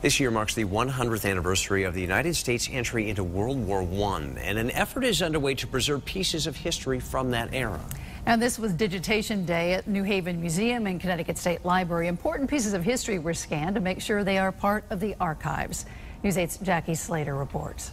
This year marks the 100th anniversary of the United States' entry into World War I, and an effort is underway to preserve pieces of history from that era. And this was Digitation Day at New Haven Museum and Connecticut State Library. Important pieces of history were scanned to make sure they are part of the archives. News 8's Jackie Slater reports.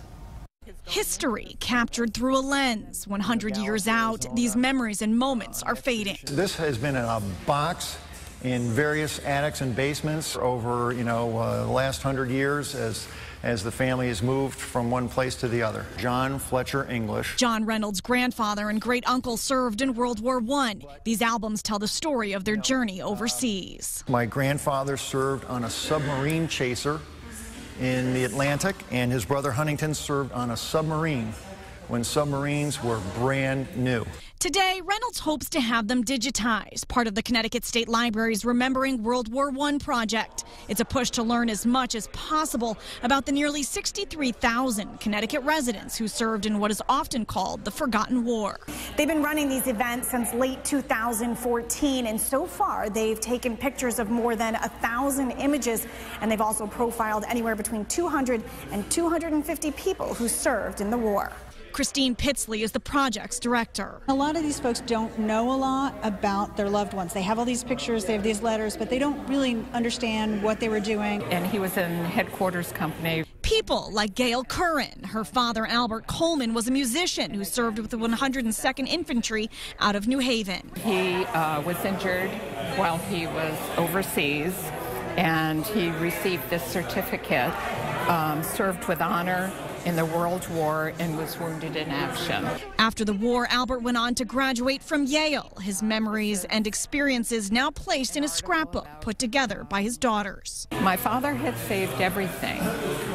History captured through a lens. 100 years out, these memories and moments are fading. This has been in a box in various attics and basements over, the last 100 years as the family has moved from one place to the other. John Fletcher English. John Reynolds' grandfather and great-uncle served in World War I. These albums tell the story of their journey overseas. My grandfather served on a submarine chaser in the Atlantic, and his brother Huntington served on a submarine when submarines were brand new. Today, Reynolds hopes to have them digitized, part of the Connecticut State Library's Remembering World War I project. It's a push to learn as much as possible about the nearly 63,000 Connecticut residents who served in what is often called the Forgotten War. They've been running these events since late 2014, and so far they've taken pictures of more than 1,000 images, and they've also profiled anywhere between 200 and 250 people who served in the war. Christine Pitsley is the project's director. A lot of these folks don't know a lot about their loved ones. They have all these pictures, they have these letters, but they don't really understand what they were doing. And he was in headquarters company. People like Gail Curran. Her father, Albert Coleman, was a musician who served with the 102nd Infantry out of New Haven. He was injured while he was overseas, and he received this certificate, served with honor in the World War, and was wounded in action. After the war, Albert went on to graduate from Yale. His memories and experiences now placed in a scrapbook put together by his daughters. My father had saved everything,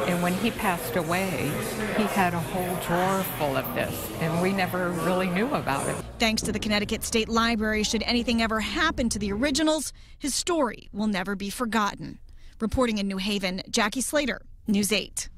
and when he passed away, he had a whole drawer full of this, and we never really knew about it. Thanks to the Connecticut State Library, should anything ever happen to the originals, his story will never be forgotten. Reporting in New Haven, Jackie Slater, News 8.